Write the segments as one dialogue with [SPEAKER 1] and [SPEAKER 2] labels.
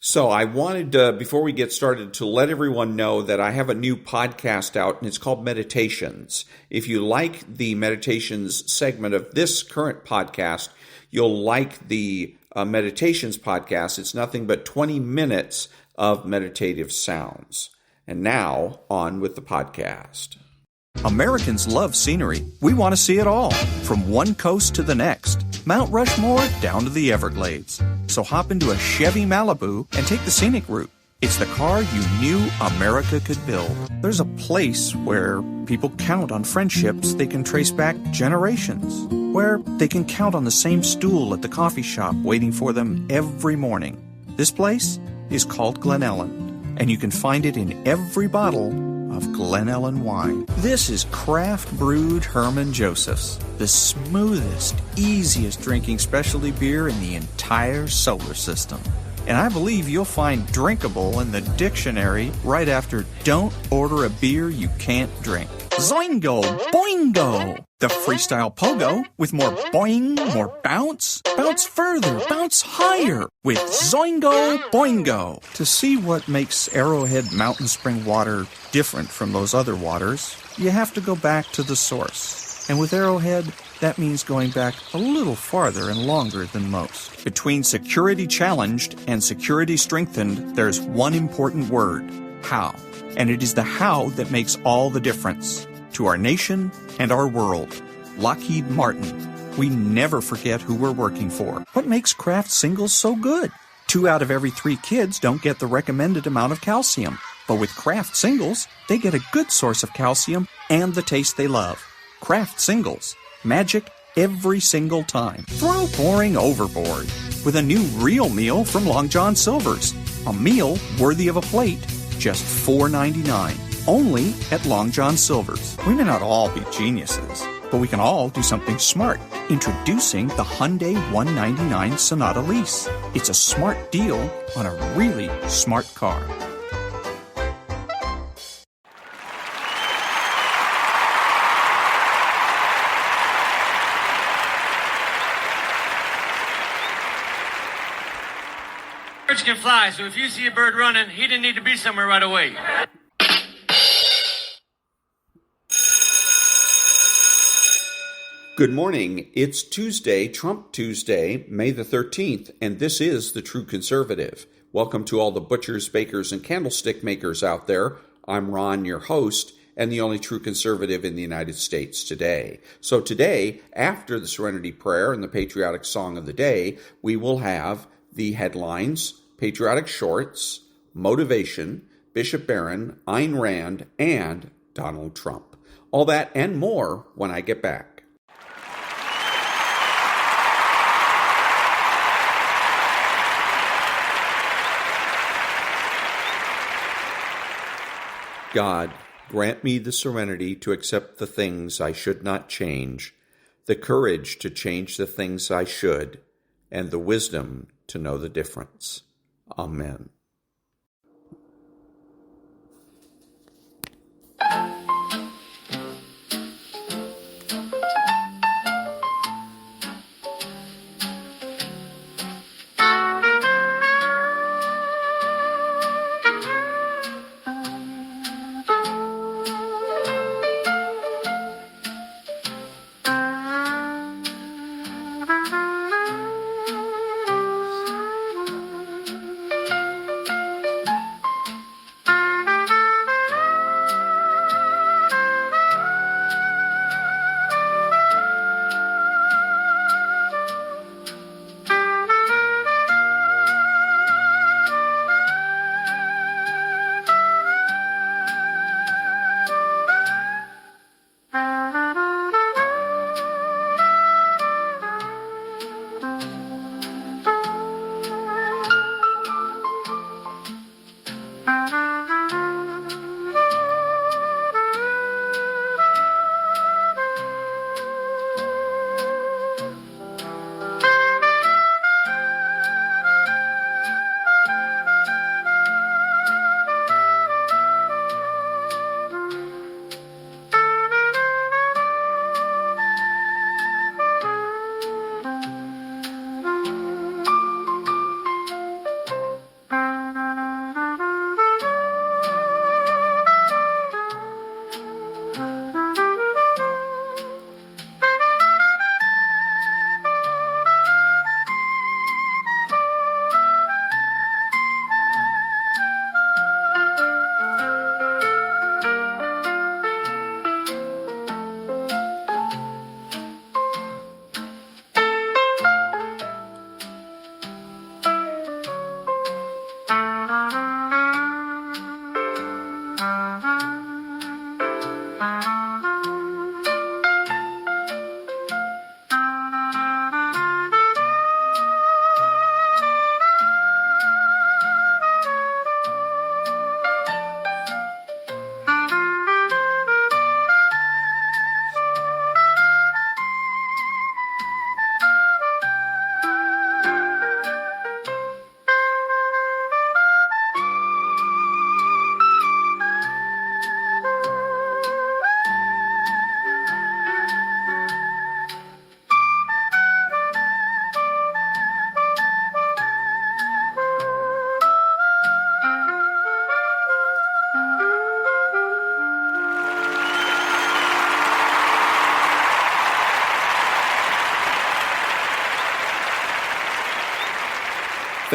[SPEAKER 1] So I wanted, before we get started, to let everyone know that I have a new podcast out, and it's called Meditations. If you like the Meditations segment of this current podcast, you'll like the Meditations podcast. It's nothing but 20 minutes of meditative sounds. And now, on with the podcast.
[SPEAKER 2] Americans love scenery. We want to see it all, from one coast to the next, Mount Rushmore down to the Everglades. So hop into a Chevy Malibu and take the scenic route. It's the car you knew America could build. There's a place where people count on friendships they can trace back generations, where they can count on the same stool at the coffee shop waiting for them every morning. This place is called Glen Ellen, and you can find it in every bottle of Glen Ellen wine. This is craft brewed Herman Joseph's, the smoothest, easiest drinking specialty beer in the entire solar system. And I believe you'll find drinkable in the dictionary right after don't order a beer you can't drink. Zoingo! Boingo! The freestyle pogo with more boing, more bounce. Bounce further, bounce higher with Zoingo Boingo. To see what makes Arrowhead Mountain Spring water different from those other waters, you have to go back to the source. And with Arrowhead, that means going back a little farther and longer than most. Between security challenged and security strengthened, there's one important word: how. And it is the how that makes all the difference to our nation and our world. Lockheed Martin. We never forget who we're working for. What makes Kraft Singles so good? 2 out of every 3 kids don't get the recommended amount of calcium. But with Kraft Singles, they get a good source of calcium and the taste they love. Kraft Singles. Magic every single time. Throw boring overboard with a new real meal from Long John Silver's. A meal worthy of a plate, just $4.99. Only at Long John Silver's. We may not all be geniuses, but we can all do something smart. Introducing the Hyundai 199 Sonata Lease. It's a smart deal on a really smart car.
[SPEAKER 3] Birds can fly, so if you see a bird running, he didn't need to be somewhere right away.
[SPEAKER 1] Good morning. It's Tuesday, Trump Tuesday, May the 13th, and this is The True Conservative. Welcome to all the butchers, bakers, and candlestick makers out there. I'm Ron, your host, and the only true conservative in the United States today. So today, after the Serenity Prayer and the patriotic song of the day, we will have the headlines, patriotic shorts, motivation, Bishop Barron, Ayn Rand, and Donald Trump. All that and more when I get back. God, grant me the serenity to accept the things I should not change, the courage to change the things I should, and the wisdom to know the difference. Amen.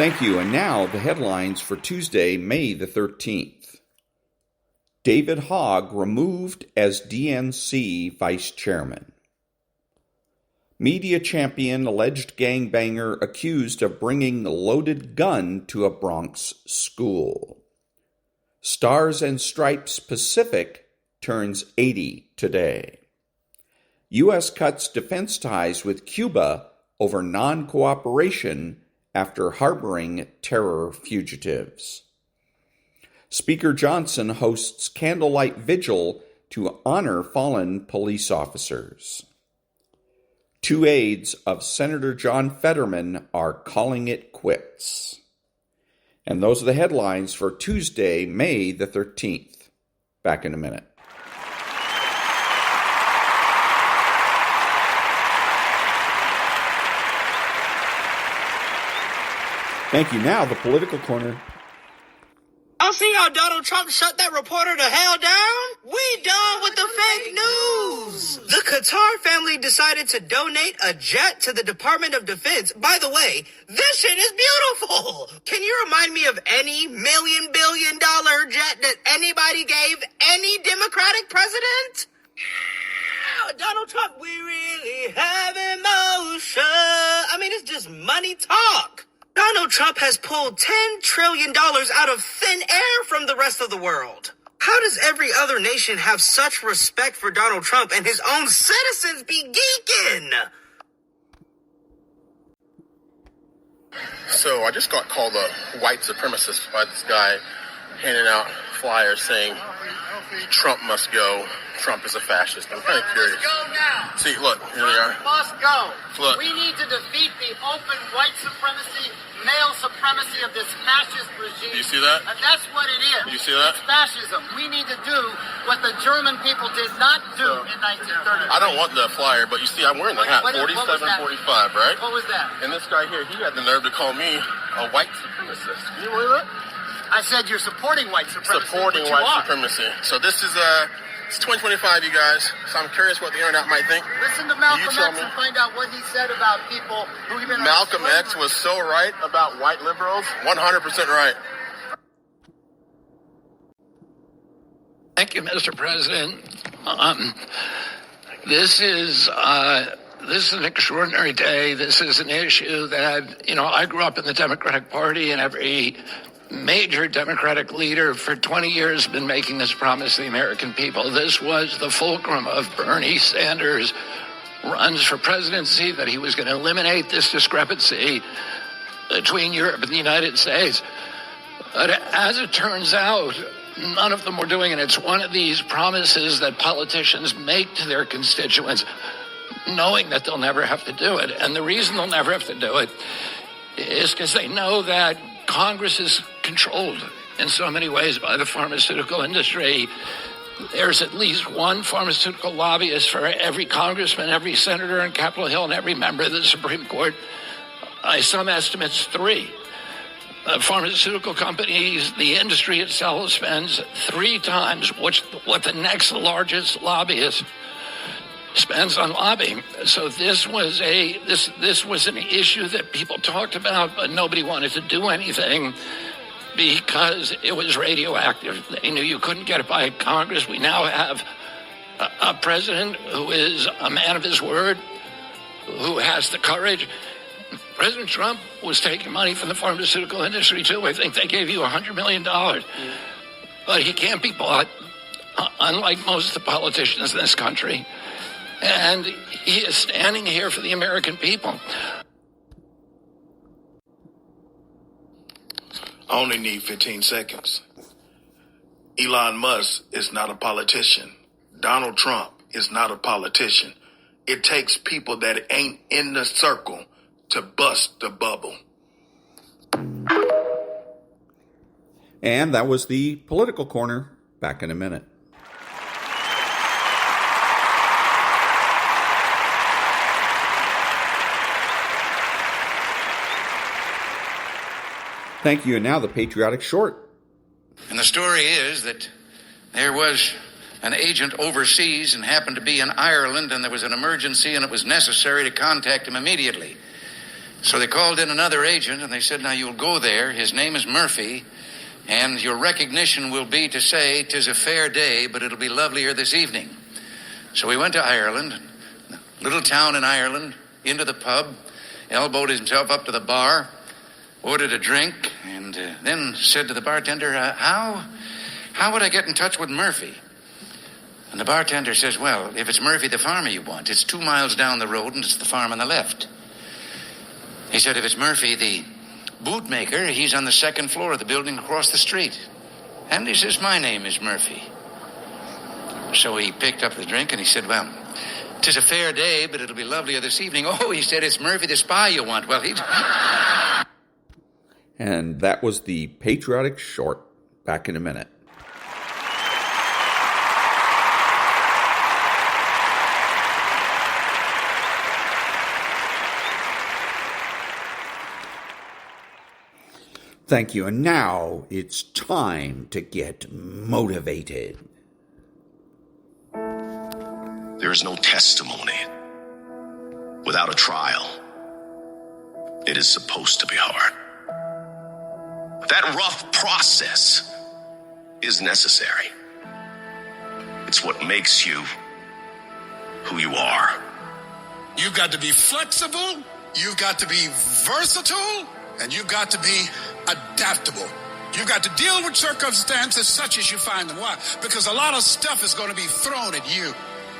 [SPEAKER 1] Thank you. And now the headlines for Tuesday, May the 13th. David Hogg removed as DNC vice chairman. Media champion alleged gangbanger accused of bringing a loaded gun to a Bronx school. Stars and Stripes Pacific turns 80 today. U.S. cuts defense ties with Cuba over non-cooperation after harboring terror fugitives. Speaker Johnson hosts candlelight vigil to honor fallen police officers. 2 aides of Senator John Fetterman are calling it quits. And those are the headlines for Tuesday, May the 13th. Back in a minute. Thank you. Now, the political corner.
[SPEAKER 4] I see how Donald Trump shut that reporter the hell down. We done with the fake news. The Qatar family decided to donate a jet to the Department of Defense. By the way, this shit is beautiful. Can you remind me of any $1,000,000,000 jet that anybody gave any Democratic president? Donald Trump, we really have emotion. I mean, it's just money talk. Donald Trump has pulled $10 trillion out of thin air from the rest of the world. How does every other nation have such respect for Donald Trump and his own citizens be geeking?
[SPEAKER 5] So I just got called a white supremacist by this guy handing out flyers saying Trump must go. Trump is a fascist. I'm kind of curious.
[SPEAKER 6] Must go now.
[SPEAKER 5] See, look, here they are.
[SPEAKER 6] Must go.
[SPEAKER 5] Look.
[SPEAKER 6] We need to defeat the open white supremacy, male supremacy of this fascist regime.
[SPEAKER 5] You see that?
[SPEAKER 6] And that's what it is.
[SPEAKER 5] You see that?
[SPEAKER 6] It's fascism. We need to do what the German people did not do in 1930.
[SPEAKER 5] I don't want the flyer, but you see, I'm wearing the hat. 4745, right?
[SPEAKER 6] What was that?
[SPEAKER 5] And this guy here, he had the nerve to call me a white supremacist. Can you believe it?
[SPEAKER 6] I said you're supporting white supremacy.
[SPEAKER 5] Supporting white supremacy. So this is it's 2025, you guys. So I'm curious what the internet might think.
[SPEAKER 6] Listen to Malcolm X and find out what he said about people who even...
[SPEAKER 5] Malcolm X was so right about white liberals. 100% right.
[SPEAKER 7] Thank you, Mr. President. This is an extraordinary day. This is an issue that, I grew up in the Democratic Party, and every major Democratic leader for 20 years has been making this promise to the American people. This was the fulcrum of Bernie Sanders' runs for presidency, that he was going to eliminate this discrepancy between Europe and the United States. But as it turns out, none of them were doing it. It's one of these promises that politicians make to their constituents, knowing that they'll never have to do it. And the reason they'll never have to do it is because they know that Congress is controlled in so many ways by the pharmaceutical industry. There's at least one pharmaceutical lobbyist for every congressman, every senator on Capitol Hill, and every member of the Supreme Court. By some estimates, 3. Pharmaceutical companies, the industry itself spends 3 times what the next largest lobbyist spends on lobbying. So this was an issue that people talked about, but nobody wanted to do anything because it was radioactive. They knew you couldn't get it by Congress. We now have a president who is a man of his word, who has the courage. President Trump was taking money from the pharmaceutical industry too. I think they gave you $100 million. But he can't be bought, unlike most of the politicians in this country. And he is standing here for the American people.
[SPEAKER 8] I only need 15 seconds. Elon Musk is not a politician. Donald Trump is not a politician. It takes people that ain't in the circle to bust the bubble.
[SPEAKER 1] And that was the political corner. Back in a minute. Thank you. And now the patriotic short.
[SPEAKER 9] And the story is that there was an agent overseas and happened to be in Ireland, and there was an emergency and it was necessary to contact him immediately. So they called in another agent, and they said, now you'll go there. His name is Murphy, and your recognition will be to say, 'tis a fair day, but it'll be lovelier this evening. So we went to Ireland, little town in Ireland, into the pub, elbowed himself up to the bar, ordered a drink, and then said to the bartender, how would I get in touch with Murphy? And the bartender says, well, if it's Murphy the farmer you want, it's 2 miles down the road and it's the farm on the left. He said, if it's Murphy the bootmaker, he's on the 2nd floor of the building across the street. And he says, my name is Murphy. So he picked up the drink and he said, well, 'tis a fair day, but it'll be lovelier this evening. Oh, he said, it's Murphy the spy you want. Well, he...
[SPEAKER 1] And that was the Patriotic Short. Back in a minute. Thank you. And now it's time to get motivated.
[SPEAKER 10] There is no testimony without a trial. It is supposed to be hard. That rough process is necessary. It's what makes you who you are.
[SPEAKER 11] You've got to be flexible, you've got to be versatile, and you've got to be adaptable. You've got to deal with circumstances such as you find them. Why? Because a lot of stuff is going to be thrown at you.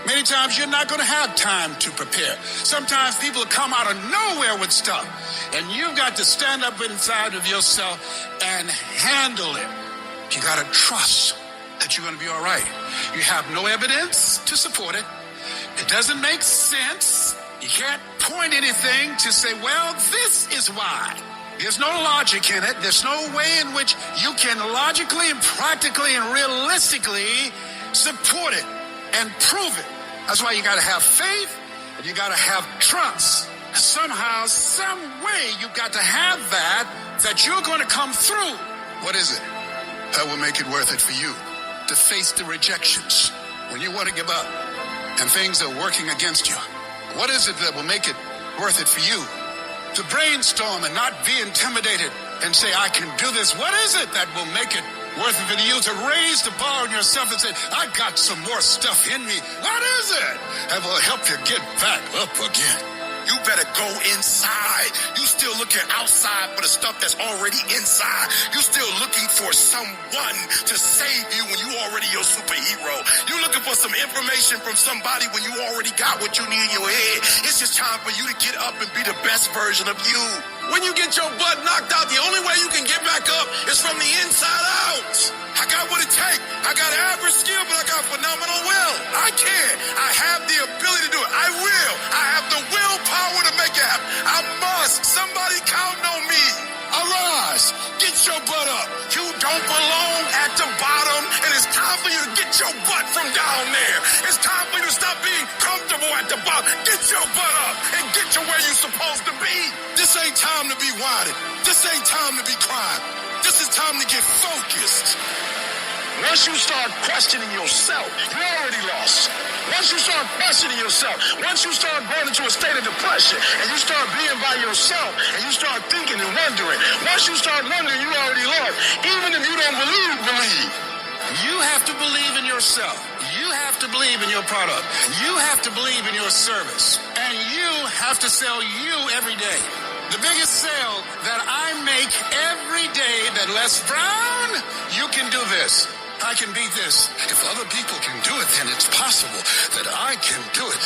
[SPEAKER 11] Many times you're not going to have time to prepare. Sometimes people come out of nowhere with stuff, and you've got to stand up inside of yourself and handle it. You got to trust that you're going to be all right. You have no evidence to support it. It doesn't make sense. You can't point anything to say, well, this is why. There's no logic in it. There's no way in which you can logically and practically and realistically support it and prove it. That's why you got to have faith and you got to have trust. Somehow, some way, you got to have that you're going to come through. What is it that will make it worth it for you to face the rejections when you want to give up and things are working against you? What is it that will make it worth it for you to brainstorm and not be intimidated and say, I can do this? What is it that will make it worth it for you to raise the bar on yourself and say, I got some more stuff in me? What is it that will help you get back up again?
[SPEAKER 8] You better go inside. You still looking outside for the stuff that's already inside. You still looking for someone to save you when you already your superhero. You looking for some information from somebody when you already got what you need in your head. It's just time for you to get up and be the best version of you. When you get your butt knocked out, the only way you can get back up is from the inside out. I got what it takes. I got average skill, but I got phenomenal will. I can. I have the ability to do it. I will. I have the willpower to make it happen. I must. Somebody count on me. Arise. Get your butt up. You don't belong at the bottom, and it's time for you to get your butt from down there. It's time for you to stop being comfortable at the bottom. Get your butt up and get to where you're supposed to be. This ain't time to be whining. This ain't time to be crying. This is time to get focused. Once you start questioning yourself, you're already lost. Once you start questioning yourself, once you start going into a state of depression, and you start being by yourself, and you start thinking and wondering, once you start wondering, you already lost. Even if you don't believe. You have to believe in yourself. You have to believe in your product. You have to believe in your service. And you have to sell you every day. The biggest sale that I make every day that Les Brown, you can do this. I can beat this. If other people can do it, then it's possible that I can do it.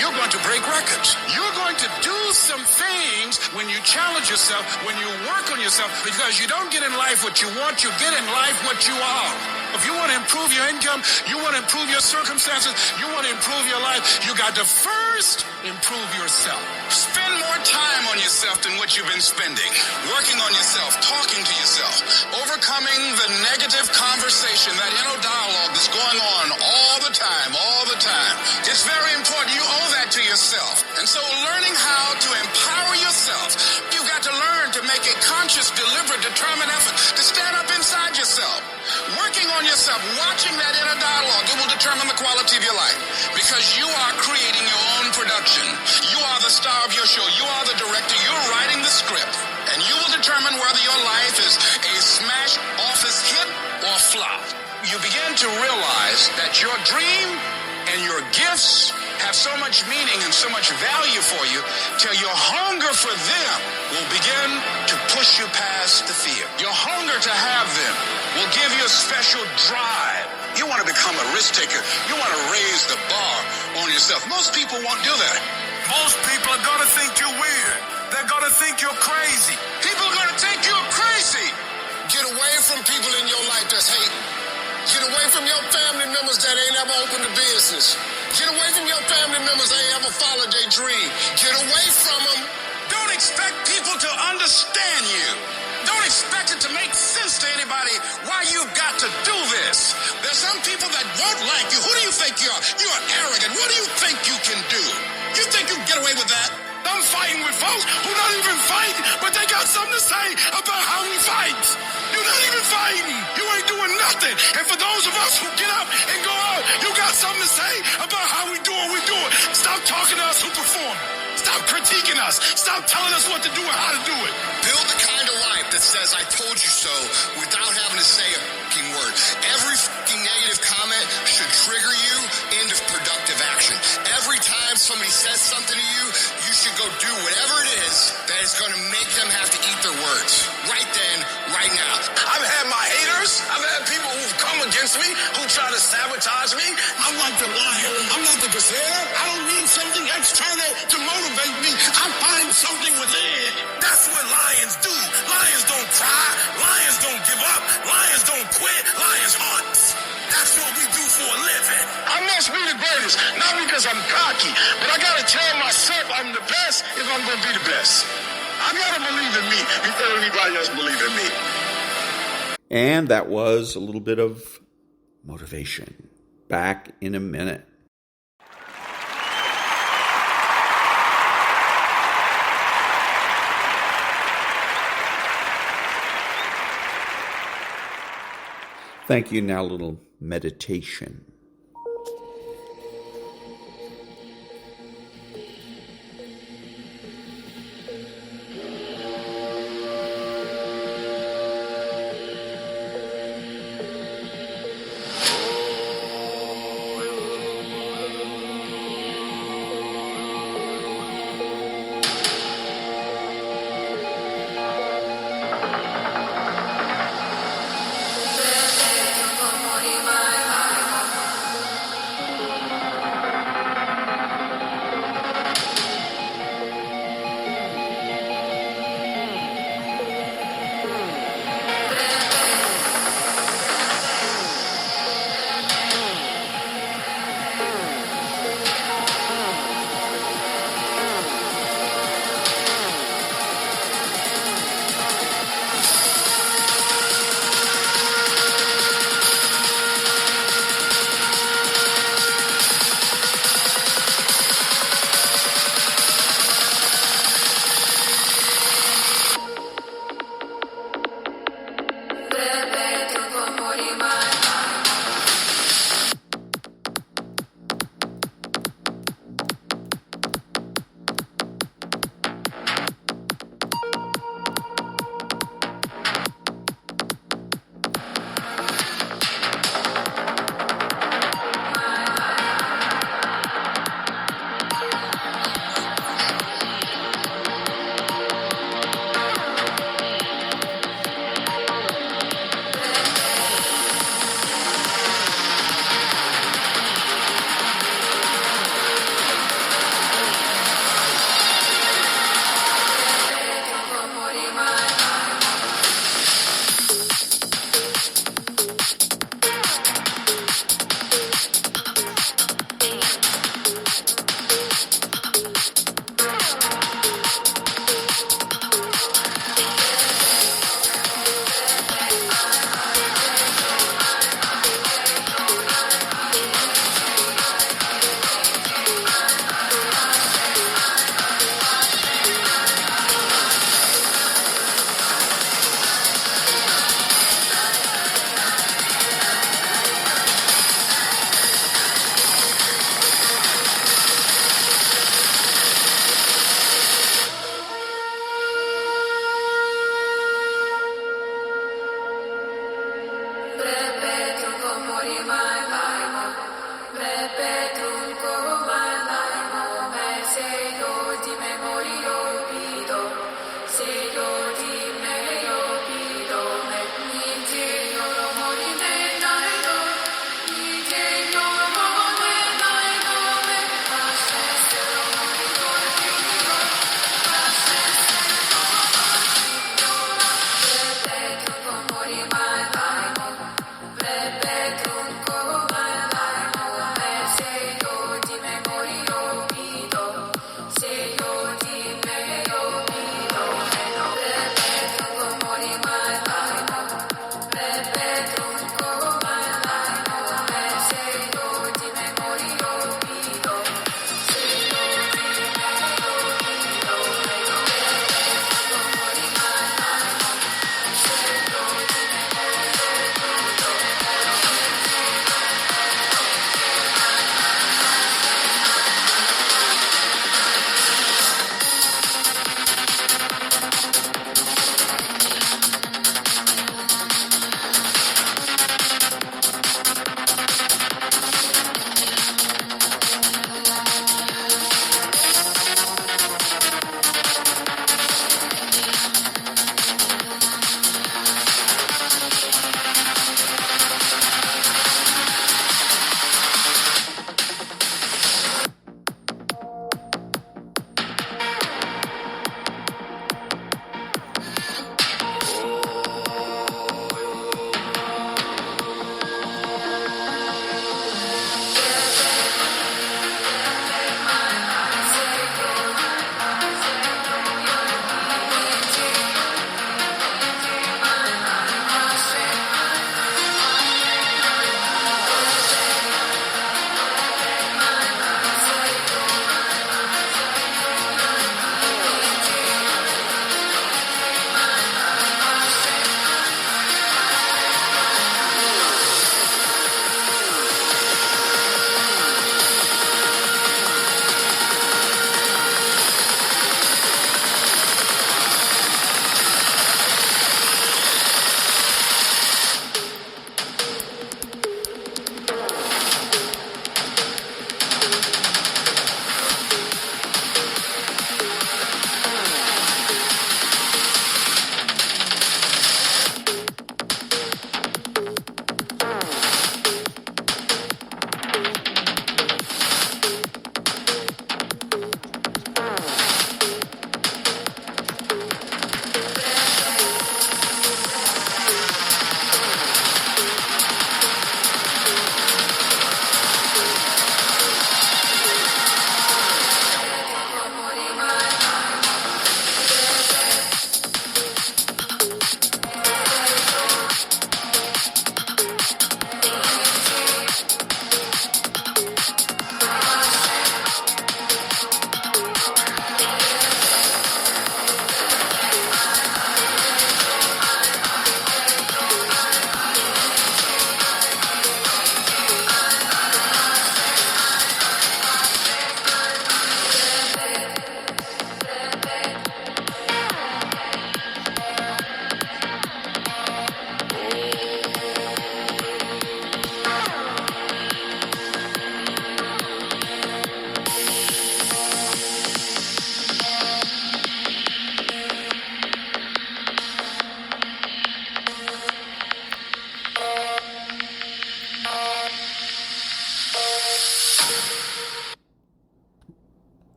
[SPEAKER 8] You're going to break records. You're going to do some things when you challenge yourself, when you work on yourself, because you don't get in life what you want, you get in life what you are. If you want to improve your income, you want to improve your circumstances, you want to improve your life, you got to first improve yourself. Spend more time on yourself than what you've been spending. Working on yourself, talking to yourself, overcoming the negative conversation, that inner dialogue that's going on all the time. It's very important. You owe that to yourself. And so learning how to empower yourself, you've got to learn to make a conscious, deliberate, determined effort to stand up inside yourself. Working on yourself, watching that inner dialogue, it will determine the quality of your life. Because you are creating your own production. You are the star of your show. You are the director. You're writing the
[SPEAKER 11] whether your life is a smash office hit or flop. You begin to realize that your dream and your gifts have so much meaning and so much value for you till your hunger for them will begin to push you past the fear. Your hunger to have them will give you a special drive. You want to become a risk taker. You want to raise the bar on yourself. Most people won't do that.
[SPEAKER 8] Most people are going to think you're weird. They're going to think you're crazy.
[SPEAKER 11] People are going to think you're crazy.
[SPEAKER 8] Get away from people in your life that's hate. Get away from your family members that ain't ever opened a business. Get away from your family members that ain't ever followed their dream. Get away from them.
[SPEAKER 11] Don't expect people to understand you. Don't expect it to make sense to anybody why you've got to do this. There's some people that won't like you. Who do you think you are? You are arrogant. What do you think you can do? You think you can get away with that?
[SPEAKER 8] I'm fighting with folks who not even fight, but they got something to say about how we fight. You're not even fighting. You ain't doing nothing. And for those of us who get up and go out, you got something to say about how we do what we do it. Stop talking to us who perform. Stop critiquing us. Stop telling us what to do and how to do it.
[SPEAKER 11] Build the kind of life that says, I told you so, without having to say a fucking word. Every fucking negative comment should trigger you into productive action. Every time somebody says something to you, you should go do whatever it is that is going to make them have to eat their words. Right then, right now.
[SPEAKER 8] I've had my haters. I've had people who've come against me, who try to sabotage me. I'm like the lion. I'm not the gazelle. I don't need something external to motivate me. I find something within. That's what lions do. Lions don't cry. Lions don't give up. Lions don't quit. Lions hunt. That's what we do for a living. I must be the greatest, not because I'm cocky, but I gotta tell myself I'm the best if I'm gonna be the best. I gotta believe in me before anybody else believe in me.
[SPEAKER 1] And that was a little bit of motivation. Back in a minute. Thank you. Now a little meditation.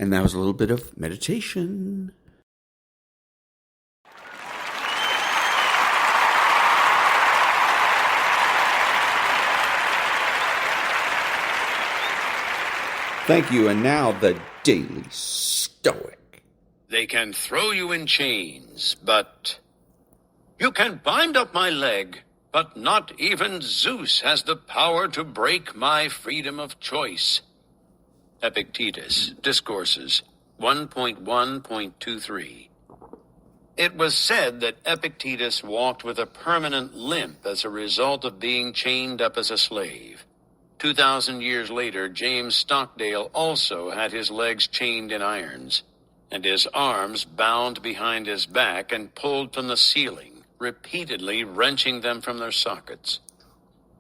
[SPEAKER 1] And that was a little bit of meditation. Thank you. And now the Daily Stoic.
[SPEAKER 12] They can throw you in chains, but you can bind up my leg, but not even Zeus has the power to break my freedom of choice. Epictetus, Discourses 1.1.23. It was said that Epictetus walked with a permanent limp as a result of being chained up as a slave. 2,000 years later, James Stockdale also had his legs chained in irons, and his arms bound behind his back and pulled from the ceiling, repeatedly wrenching them from their sockets.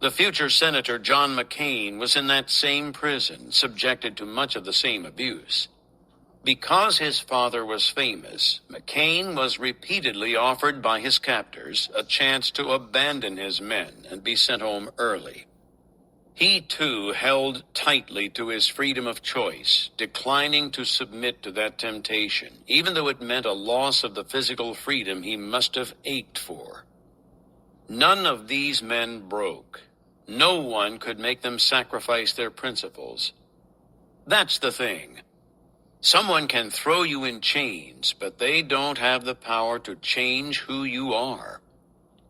[SPEAKER 12] The future Senator John McCain was in that same prison, subjected to much of the same abuse. Because his father was famous, McCain was repeatedly offered by his captors a chance to abandon his men and be sent home early. He, too, held tightly to his freedom of choice, declining to submit to that temptation, even though it meant a loss of the physical freedom he must have ached for. None of these men broke. No one could make them sacrifice their principles. That's the thing. Someone can throw you in chains, but they don't have the power to change who you are.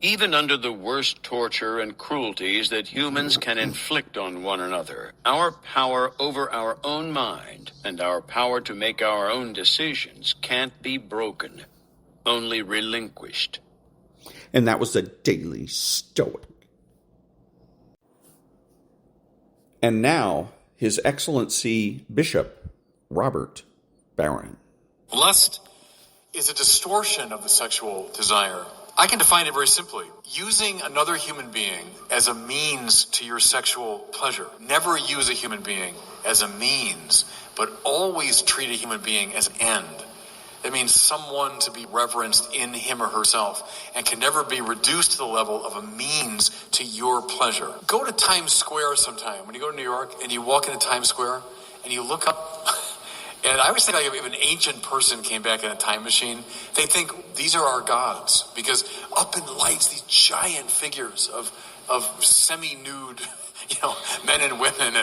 [SPEAKER 12] Even under the worst torture and cruelties that humans can inflict on one another, our power over our own mind and our power to make our own decisions can't be broken, only relinquished.
[SPEAKER 1] And that was the Daily Stoic. And now, His Excellency Bishop Robert Barron.
[SPEAKER 13] Lust is a distortion of the sexual desire. I can define it very simply. Using another human being as a means to your sexual pleasure. Never use a human being as a means, but always treat a human being as an end. That means someone to be reverenced in him or herself and can never be reduced to the level of a means to your pleasure. Go to Times Square sometime. When you go to New York and you walk into Times Square and you look up, and I always think like if an ancient person came back in a time machine, they think these are our gods, because up in lights, these giant figures of semi-nude, men and women,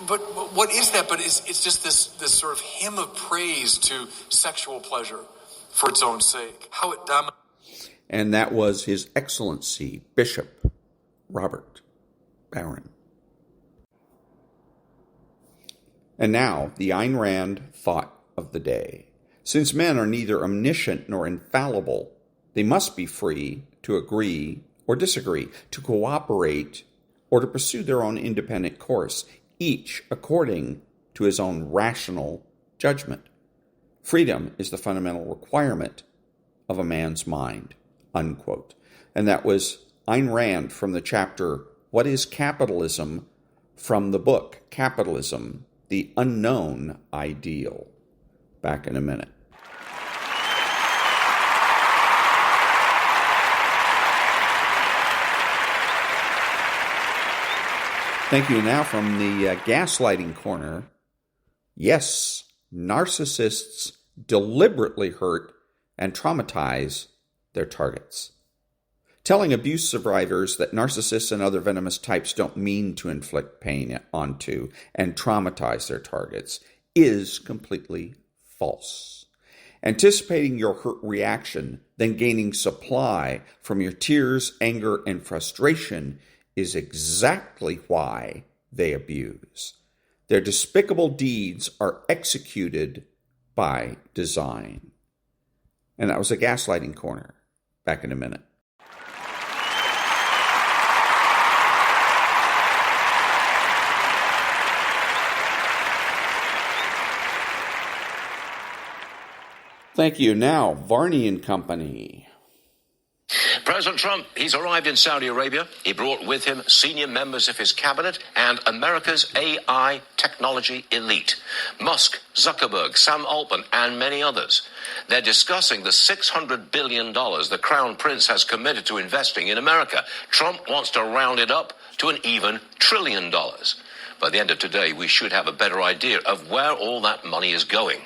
[SPEAKER 13] but what is that? But it's just this sort of hymn of praise to sexual pleasure for its own sake. How it dominates.
[SPEAKER 1] And that was His Excellency Bishop Robert Barron. And now, the Ayn Rand thought of the day. Since men are neither omniscient nor infallible, they must be free to agree or disagree, to cooperate or to pursue their own independent course, each according to his own rational judgment. Freedom is the fundamental requirement of a man's mind, unquote. And that was Ayn Rand from the chapter, What is Capitalism?, from the book, Capitalism, the Unknown Ideal. Back in a minute. Thank you. Now from the gaslighting corner. Yes, narcissists deliberately hurt and traumatize their targets. Telling abuse survivors that narcissists and other venomous types don't mean to inflict pain onto and traumatize their targets is completely false. Anticipating your hurt reaction, then gaining supply from your tears, anger, and frustration is exactly why they abuse. Their despicable deeds are executed by design. And that was a gaslighting corner. Back in a minute. Thank you. Now, Varney and Company.
[SPEAKER 14] President Trump, he's arrived in Saudi Arabia. He brought with him senior members of his cabinet and America's AI technology elite. Musk, Zuckerberg, Sam Altman, and many others. They're discussing the $600 billion the Crown Prince has committed to investing in America. Trump wants to round it up to an even $1 trillion. But By the end of today, we should have a better idea of where all that money is going.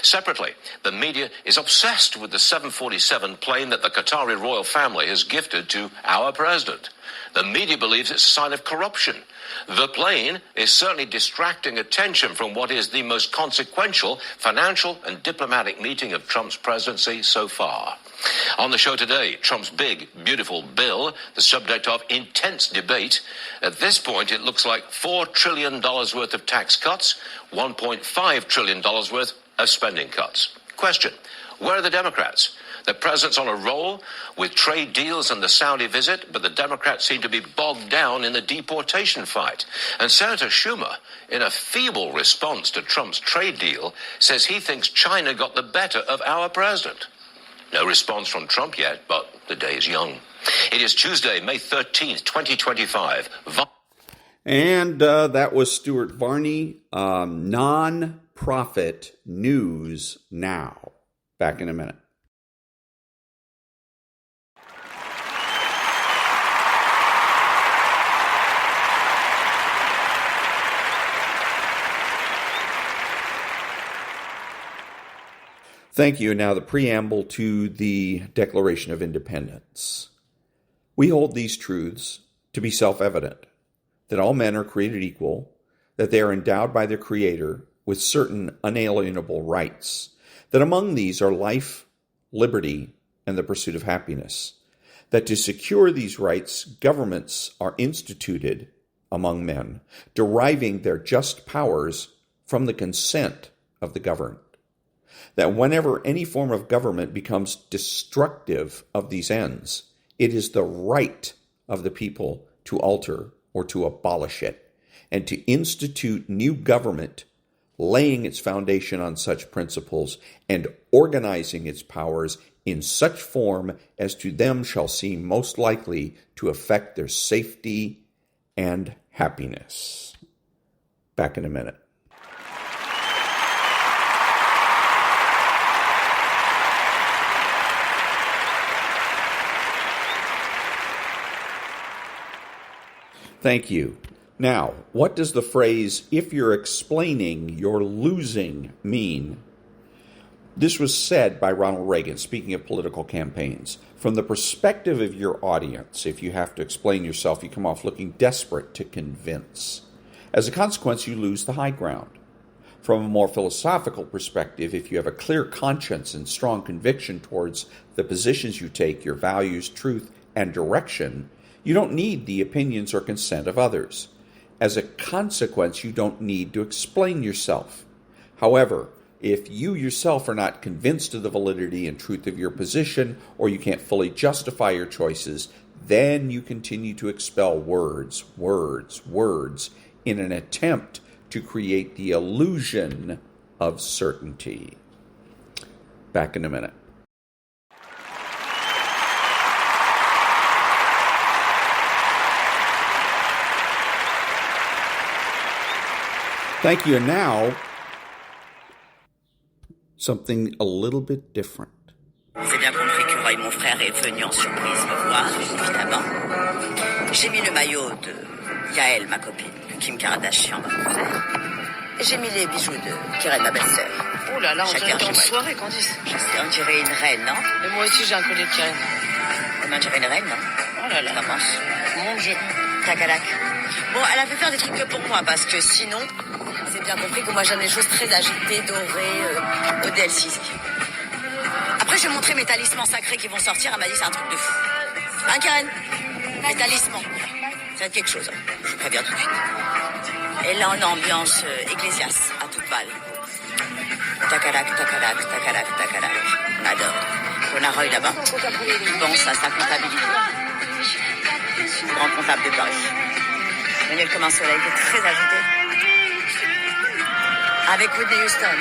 [SPEAKER 14] Separately, the media is obsessed with the 747 plane that the Qatari royal family has gifted to our president. The media believes it's a sign of corruption. The plane is certainly distracting attention from what is the most consequential financial and diplomatic meeting of Trump's presidency so far. On the show today, Trump's big, beautiful bill, the subject of intense debate. At this point, it looks like $4 trillion worth of tax cuts, $1.5 trillion worth of spending cuts. Question, where are the Democrats? The president's on a roll with trade deals and the Saudi visit, but the Democrats seem to be bogged down in the deportation fight. And Senator Schumer, in a feeble response to Trump's trade deal, says he thinks China got the better of our president. No response from Trump yet, but the day is young. It is Tuesday, May 13th, 2025.
[SPEAKER 1] And that was Stuart Varney, non-profit news now. Back in a minute. Thank you. Now the preamble to the Declaration of Independence. We hold these truths to be self-evident, that all men are created equal, that they are endowed by their Creator with certain unalienable rights, that among these are life, liberty, and the pursuit of happiness, that to secure these rights, governments are instituted among men, deriving their just powers from the consent of the governed, that whenever any form of government becomes destructive of these ends, it is the right of the people to alter or to abolish it, and to institute new government, laying its foundation on such principles and organizing its powers in such form as to them shall seem most likely to affect their safety and happiness. Back in a minute. Thank you. Now, what does the phrase, if you're explaining, you're losing, mean? This was said by Ronald Reagan, speaking of political campaigns. From the perspective of your audience, if you have to explain yourself, you come off looking desperate to convince. As a consequence, you lose the high ground. From a more philosophical perspective, if you have a clear conscience and strong conviction towards the positions you take, your values, truth, and direction, you don't need the opinions or consent of others. As a consequence, you don't need to explain yourself. However, if you yourself are not convinced of the validity and truth of your position, or you can't fully justify your choices, then you continue to expel words in an attempt to create the illusion of certainty. Back in a minute. Thank you. And now, something a little bit different.
[SPEAKER 15] C'est bien compris que Roy, mon frère, est venu en surprise me voir, évidemment. J'ai mis le maillot de Yael, ma copine, que Kim Kardashian m'a offert. J'ai mis les bijoux de Karen, ma belle-sœur.
[SPEAKER 16] Oh là là, on dirait en soirée, Candice.
[SPEAKER 15] Je sais, on dirait une reine, non?
[SPEAKER 16] Et moi aussi, j'ai un collier de Karen.
[SPEAKER 15] On dirait une reine, non?
[SPEAKER 16] Oh là là.
[SPEAKER 15] Ça marche.
[SPEAKER 16] Mon Dieu.
[SPEAKER 15] Tacalac. Bon, elle a fait faire des trucs que pour moi, parce que sinon, c'est bien compris que moi j'aime les choses très agitées, dorées, au DLC. Après, je vais montrer mes talismans sacrés qui vont sortir. Elle m'a dit c'est un truc de fou. Hein, Karen? Mes talismans. Ça va être quelque chose, je vous préviens tout de suite. Et là, on est en ambiance ecclésiaste, à toute balle. Tacalac, tacalac, tacalac, tacalac. On adore. On a Roy là-bas. Il pense à sa comptabilité. Grand comptable de Paris. Daniel comme un soleil, il est très agité. Avec Whitney Houston.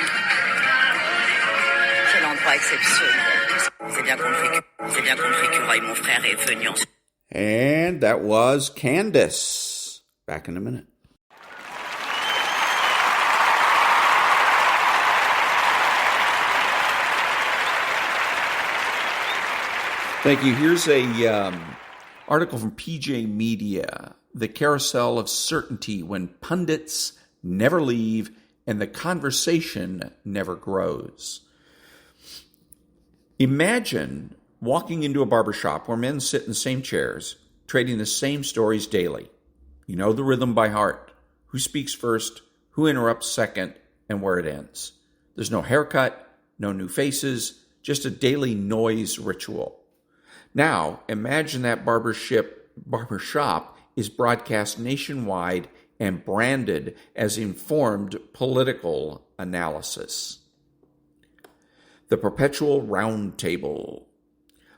[SPEAKER 15] Quel endroit exceptionnel. C'est bien compris que Roy, mon frère, est venu en...
[SPEAKER 1] And that was Candace. Back in a minute. Thank you. Here's a article from PJ Media. the carousel of certainty when pundits never leave and the conversation never grows. Imagine walking into a barbershop where men sit in the same chairs, trading the same stories daily. You know the rhythm by heart. Who speaks first, who interrupts second, and where it ends. There's no haircut, no new faces, just a daily noise ritual. Now, imagine that barbershop is broadcast nationwide and branded as informed political analysis. The perpetual round table.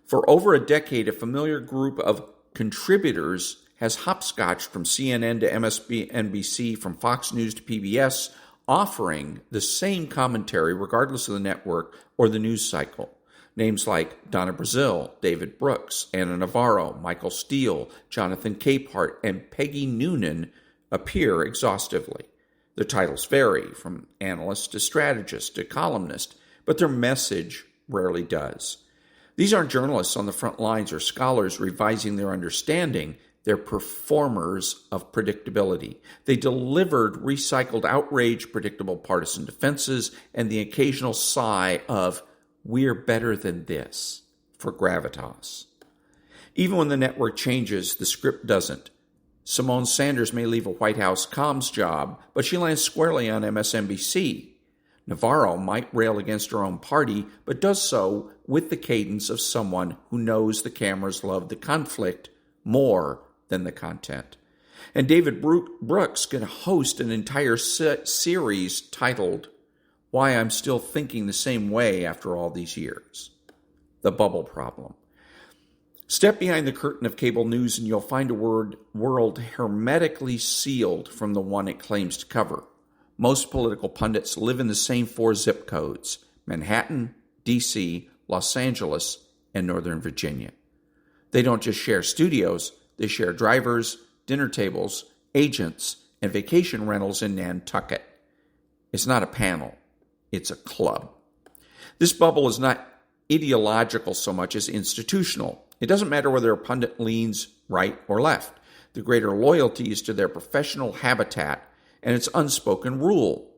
[SPEAKER 1] For over a decade, a familiar group of contributors has hopscotched from CNN to MSNBC, from Fox News to PBS, offering the same commentary regardless of the network or the news cycle. Names like Donna Brazile, David Brooks, Ana Navarro, Michael Steele, Jonathan Capehart, and Peggy Noonan appear exhaustively. Their titles vary from analyst to strategist to columnist, but their message rarely does. These aren't journalists on the front lines or scholars revising their understanding. They're performers of predictability. They delivered recycled outrage, predictable partisan defenses, and the occasional sigh of, "We're better than this," for gravitas. Even when the network changes, the script doesn't. Simone Sanders may leave a White House comms job, but she lands squarely on MSNBC. Navarro might rail against her own party, but does so with the cadence of someone who knows the cameras love the conflict more than the content. And David Brooks can host an entire series titled Why I'm Still Thinking the Same Way After All These Years. The bubble problem. Step behind the curtain of cable news and you'll find a world hermetically sealed from the one it claims to cover. Most political pundits live in the same 4 zip codes: Manhattan, D.C., Los Angeles, and Northern Virginia. They don't just share studios, they share drivers, dinner tables, agents, and vacation rentals in Nantucket. It's not a panel, it's a club. This bubble is not ideological so much as institutional. It doesn't matter whether a pundit leans right or left. The greater loyalty is to their professional habitat and its unspoken rule.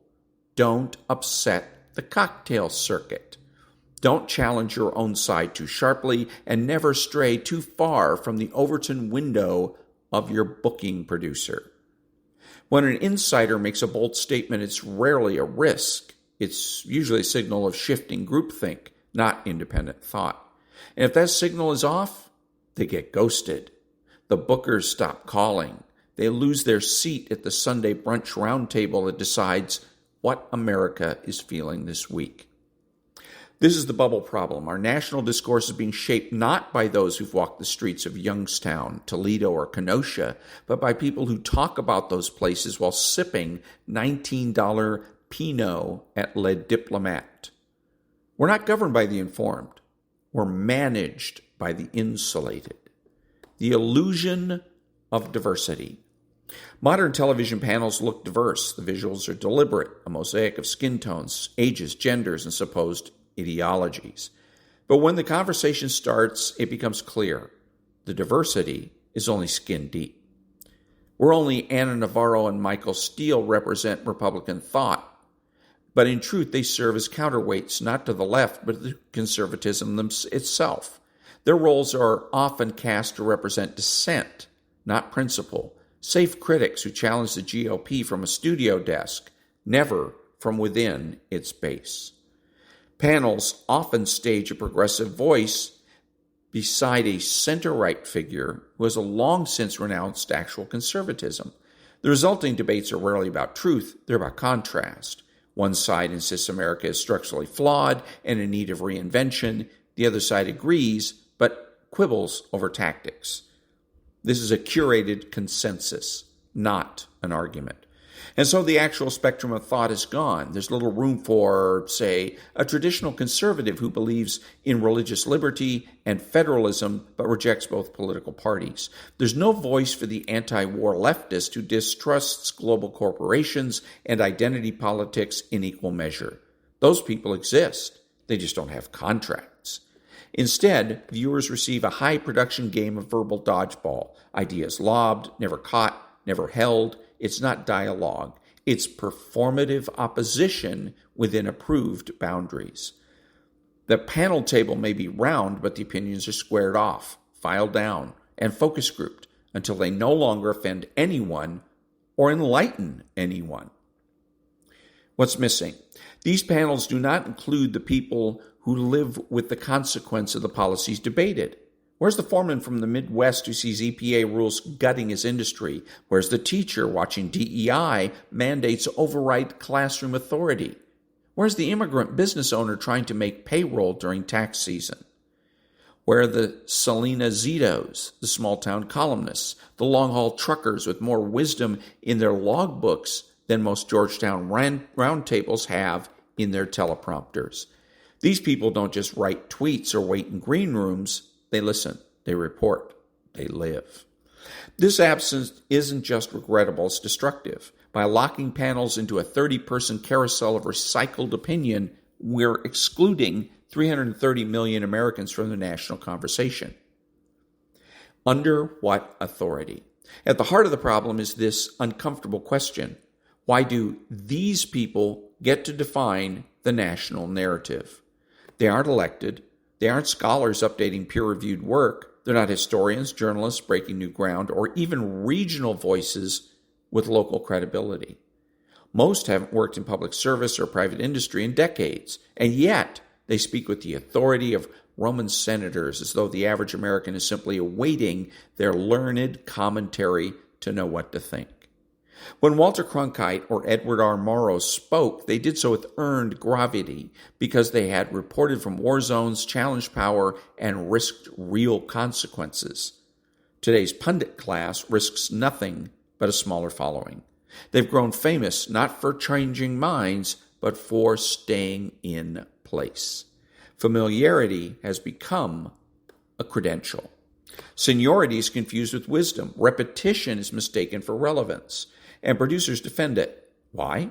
[SPEAKER 1] Don't upset the cocktail circuit. Don't challenge your own side too sharply, and never stray too far from the Overton window of your booking producer. When an insider makes a bold statement, it's rarely a risk. It's usually a signal of shifting groupthink, not independent thought. And if that signal is off, they get ghosted. The bookers stop calling. They lose their seat at the Sunday brunch roundtable that decides what America is feeling this week. This is the bubble problem. Our national discourse is being shaped not by those who've walked the streets of Youngstown, Toledo, or Kenosha, but by people who talk about those places while sipping $19 Pinot at Le Diplomat. We're not governed by the informed. We're managed by the insulated. The illusion of diversity. Modern television panels look diverse. The visuals are deliberate, a mosaic of skin tones, ages, genders, and supposed ideologies. But when the conversation starts, it becomes clear. The diversity is only skin deep. Where only Ana Navarro and Michael Steele represent Republican thought, but in truth they serve as counterweights, not to the left, but to conservatism itself. Their roles are often cast to represent dissent, not principle, safe critics who challenge the GOP from a studio desk, never from within its base. Panels often stage a progressive voice beside a center-right figure who has long since renounced actual conservatism. The resulting debates are rarely about truth, they're about contrast. One side insists America is structurally flawed and in need of reinvention. The other side agrees, but quibbles over tactics. This is a curated consensus, not an argument. And so the actual spectrum of thought is gone. There's little room for, say, a traditional conservative who believes in religious liberty and federalism but rejects both political parties. There's no voice for the anti-war leftist who distrusts global corporations and identity politics in equal measure. Those people exist. They just don't have contracts. Instead, viewers receive a high-production game of verbal dodgeball. Ideas lobbed, never caught, never held. It's not dialogue. It's performative opposition within approved boundaries. The panel table may be round, but the opinions are squared off, filed down, and focus grouped until they no longer offend anyone or enlighten anyone. What's missing? These panels do not include the people who live with the consequence of the policies debated. Where's the foreman from the Midwest who sees EPA rules gutting his industry? Where's the teacher watching DEI mandates override classroom authority? Where's the immigrant business owner trying to make payroll during tax season? Where are the Selena Zitos, the small-town columnists, the long-haul truckers with more wisdom in their logbooks than most Georgetown roundtables have in their teleprompters? These people don't just write tweets or wait in green rooms. They listen, they report, they live. This absence isn't just regrettable, it's destructive. By locking panels into a 30-person carousel of recycled opinion, we're excluding 330 million Americans from the national conversation. Under what authority? At the heart of the problem is this uncomfortable question. Why do these people get to define the national narrative? They aren't elected. They aren't scholars updating peer-reviewed work. They're not historians, journalists breaking new ground, or even regional voices with local credibility. Most haven't worked in public service or private industry in decades, and yet they speak with the authority of Roman senators as though the average American is simply awaiting their learned commentary to know what to think. When Walter Cronkite or Edward R. Murrow spoke, they did so with earned gravity because they had reported from war zones, challenged power, and risked real consequences. Today's pundit class risks nothing but a smaller following. They've grown famous not for changing minds, but for staying in place. Familiarity has become a credential. Seniority is confused with wisdom. Repetition is mistaken for relevance. And producers defend it. Why?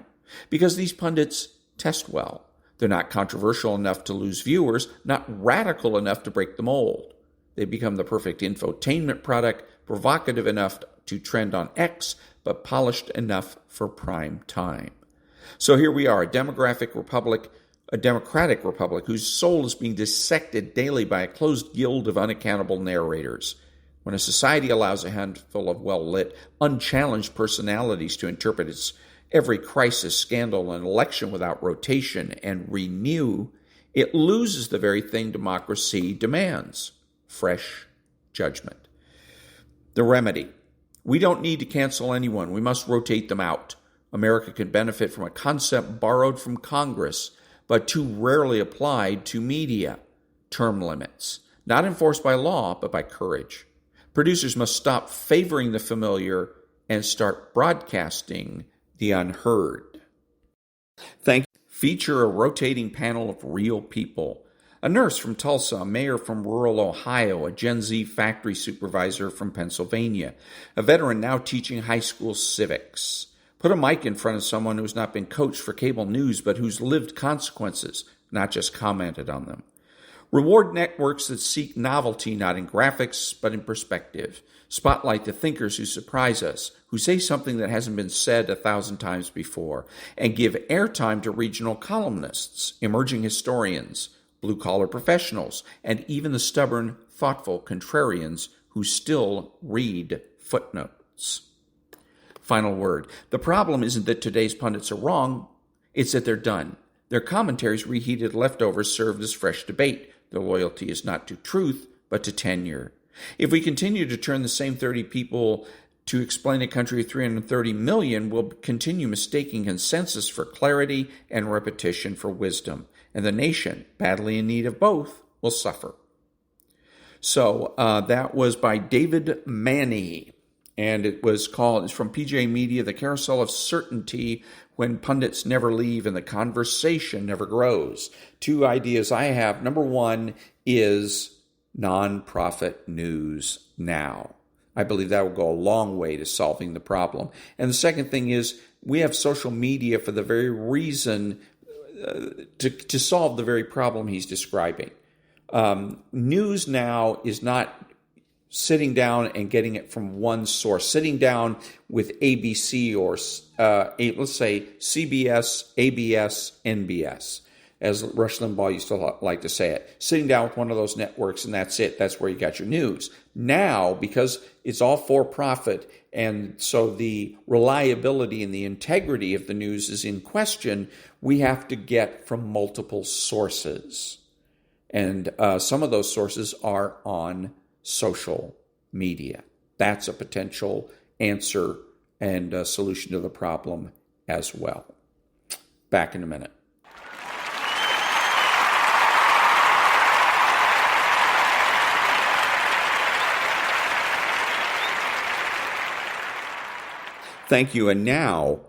[SPEAKER 1] Because these pundits test well. They're not controversial enough to lose viewers, not radical enough to break the mold. They become the perfect infotainment product, provocative enough to trend on X, but polished enough for prime time. So here we are, a democratic republic whose soul is being dissected daily by a closed guild of unaccountable narrators. When a society allows a handful of well-lit, unchallenged personalities to interpret its every crisis, scandal, and election without rotation and renew, it loses the very thing democracy demands: fresh judgment. The remedy: we don't need to cancel anyone. We must rotate them out. America can benefit from a concept borrowed from Congress, but too rarely applied to media: term limits, not enforced by law, but by courage. Producers must stop favoring the familiar and start broadcasting the unheard. Feature a rotating panel of real people. A nurse from Tulsa, a mayor from rural Ohio, a Gen Z factory supervisor from Pennsylvania, a veteran now teaching high school civics. Put a mic in front of someone who's not been coached for cable news, but who's lived consequences, not just commented on them. Reward networks that seek novelty not in graphics, but in perspective. Spotlight the thinkers who surprise us, who say something that hasn't been said 1,000 times before, and give airtime to regional columnists, emerging historians, blue-collar professionals, and even the stubborn, thoughtful contrarians who still read footnotes. Final word. The problem isn't that today's pundits are wrong, it's that they're done. Their commentaries, reheated leftovers, served as fresh debate. Their loyalty is not to truth, but to tenure. If we continue to turn the same 30 people to explain a country of 330 million, we'll continue mistaking consensus for clarity and repetition for wisdom. And the nation, badly in need of both, will suffer. So that was by David Manny. And it's from PJ Media, The Carousel of Certainty, When Pundits Never Leave and the Conversation Never Grows. Two ideas I have. Number one is nonprofit news now. I believe that will go a long way to solving the problem. And the second thing is we have social media for the very reason to solve the very problem he's describing. News now is not sitting down and getting it from one source. Sitting down with ABC or let's say CBS, ABS, NBS, as Rush Limbaugh used to like to say it. Sitting down with one of those networks and that's it. That's where you got your news. Now, because it's all for profit, and so the reliability and the integrity of the news is in question, we have to get from multiple sources. And some of those sources are on social media. That's a potential answer and a solution to the problem as well. Back in a minute. Thank you. And now,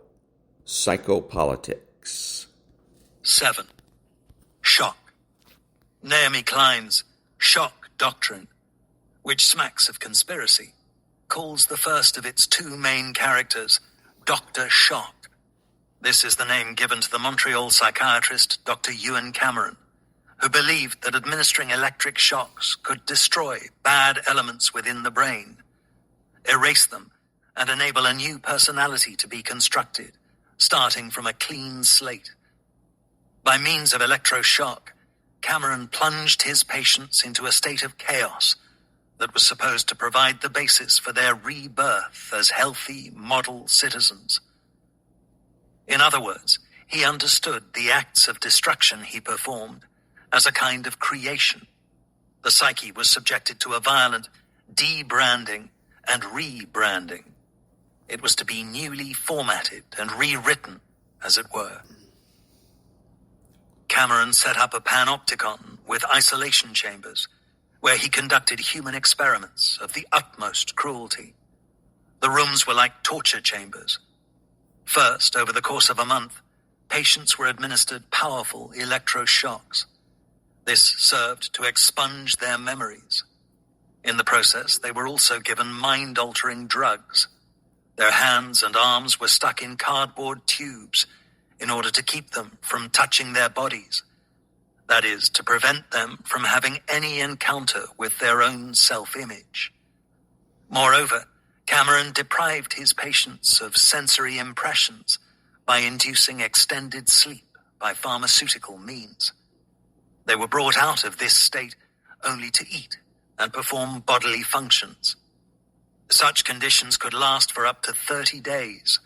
[SPEAKER 1] psychopolitics.
[SPEAKER 17] 7. Shock. Naomi Klein's shock doctrine, which smacks of conspiracy, calls the first of its two main characters Dr. Shock. This is the name given to the Montreal psychiatrist Dr. Ewan Cameron, who believed that administering electric shocks could destroy bad elements within the brain, erase them, and enable a new personality to be constructed, starting from a clean slate. By means of electroshock, Cameron plunged his patients into a state of chaos that was supposed to provide the basis for their rebirth as healthy model citizens. In other words, he understood the acts of destruction he performed as a kind of creation. The psyche was subjected to a violent debranding and rebranding. It was to be newly formatted and rewritten, as it were. Cameron set up a panopticon with isolation chambers, where he conducted human experiments of the utmost cruelty. The rooms were like torture chambers. First, over the course of a month, patients were administered powerful electroshocks. This served to expunge their memories. In the process, they were also given mind-altering drugs. Their hands and arms were stuck in cardboard tubes in order to keep them from touching their bodies. That is, to prevent them from having any encounter with their own self-image. Moreover, Cameron deprived his patients of sensory impressions by inducing extended sleep by pharmaceutical means. They were brought out of this state only to eat and perform bodily functions. Such conditions could last for up to 30 days.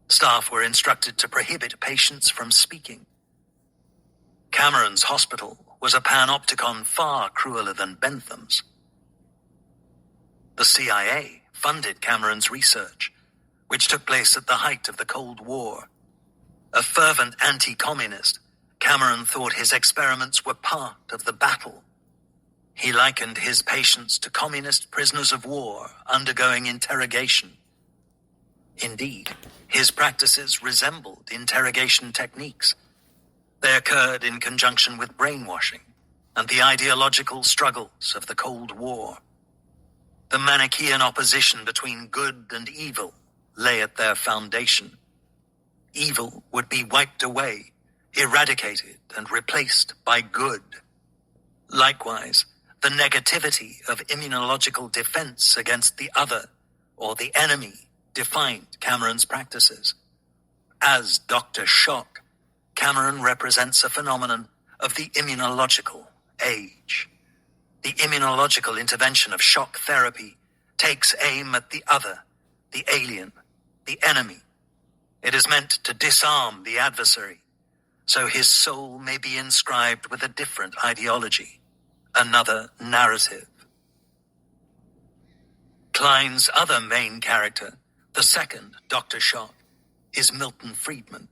[SPEAKER 17] Staff were instructed to prohibit patients from speaking. Cameron's hospital was a panopticon far crueler than Bentham's. The CIA funded Cameron's research, which took place at the height of the Cold War. A fervent anti-communist, Cameron thought his experiments were part of the battle. He likened his patients to communist prisoners of war undergoing interrogation. Indeed, his practices resembled interrogation techniques. They occurred in conjunction with brainwashing and the ideological struggles of the Cold War. The Manichaean opposition between good and evil lay at their foundation. Evil would be wiped away, eradicated, and replaced by good. Likewise, the negativity of immunological defense against the other, or the enemy, defined Cameron's practices. As Dr. Shock, Cameron represents a phenomenon of the immunological age. The immunological intervention of shock therapy takes aim at the other, the alien, the enemy. It is meant to disarm the adversary, so his soul may be inscribed with a different ideology, another narrative. Klein's other main character, the second Dr. Shock, is Milton Friedman,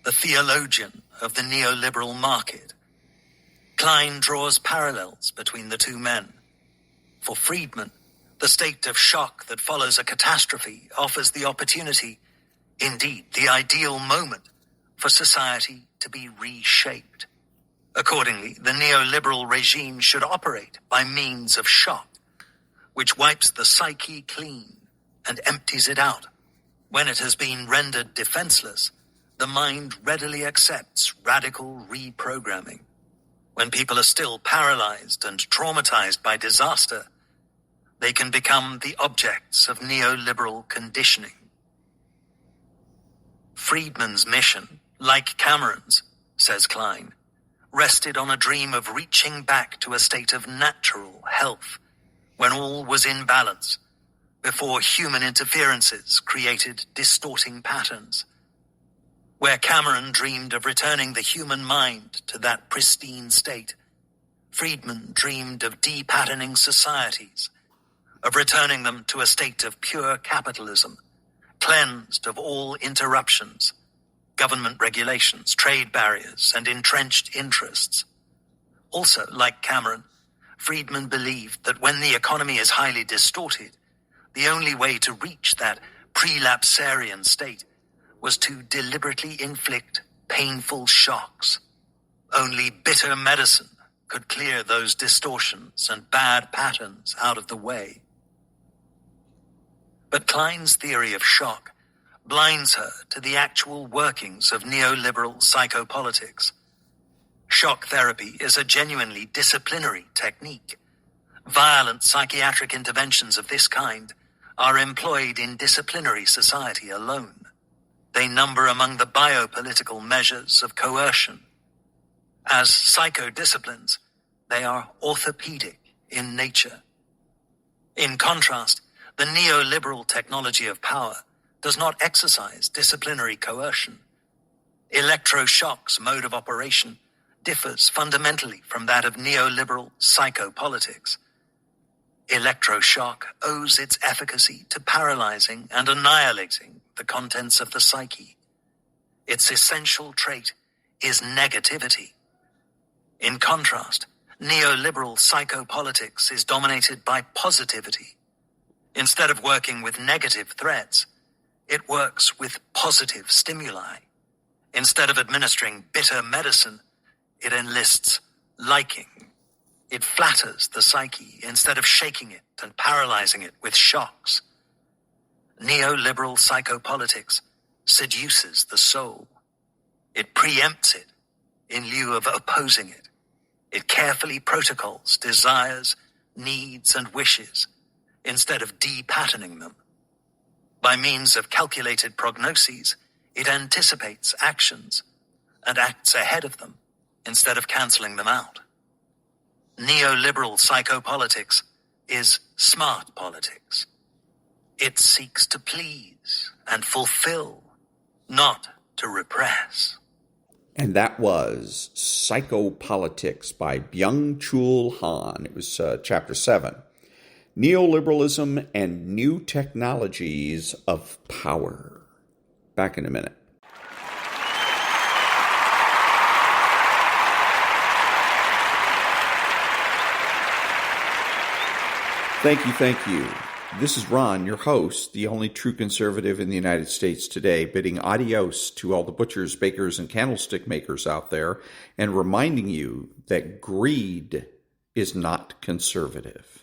[SPEAKER 17] the theologian of the neoliberal market. Klein draws parallels between the two men. For Friedman, the state of shock that follows a catastrophe offers the opportunity, indeed the ideal moment, for society to be reshaped. Accordingly, the neoliberal regime should operate by means of shock, which wipes the psyche clean and empties it out. When it has been rendered defenseless, the mind readily accepts radical reprogramming. when people are still paralyzed and traumatized by disaster, they can become the objects of neoliberal conditioning. Friedman's mission, like Cameron's, says Klein, rested on a dream of reaching back to a state of natural health, when all was in balance, before human interferences created distorting patterns. Where Cameron dreamed of returning the human mind to that pristine state, Friedman dreamed of depatterning societies, of returning them to a state of pure capitalism, cleansed of all interruptions, government regulations, trade barriers, and entrenched interests. Also, like Cameron, Friedman believed that when the economy is highly distorted, the only way to reach that prelapsarian state was to deliberately inflict painful shocks. Only bitter medicine could clear those distortions and bad patterns out of the way. But Klein's theory of shock blinds her to the actual workings of neoliberal psychopolitics. Shock therapy is a genuinely disciplinary technique. Violent psychiatric interventions of this kind are employed in disciplinary society alone. They number among the biopolitical measures of coercion. As psychodisciplines, they are orthopedic in nature. In contrast, the neoliberal technology of power does not exercise disciplinary coercion. Electroshock's mode of operation differs fundamentally from that of neoliberal psychopolitics. Electroshock owes its efficacy to paralyzing and annihilating the contents of the psyche. Its essential trait is negativity. In contrast, neoliberal psychopolitics is dominated by positivity. Instead of working with negative threats, it works with positive stimuli. Instead of administering bitter medicine, it enlists liking. It flatters the psyche instead of shaking it and paralyzing it with shocks. Neoliberal psychopolitics seduces the soul. It preempts it in lieu of opposing it. It carefully protocols desires, needs, and wishes instead of de-patterning them. By means of calculated prognoses, it anticipates actions and acts ahead of them instead of cancelling them out. Neoliberal psychopolitics is smart politics. It seeks to please and fulfill, not to repress.
[SPEAKER 1] And that was Psychopolitics by Byung-Chul Han. It was Chapter 7. Neoliberalism and New Technologies of Power. Back in a minute. Thank you. This is Ron, your host, the only true conservative in the United States today, bidding adios to all the butchers, bakers, and candlestick makers out there, and reminding you that greed is not conservative.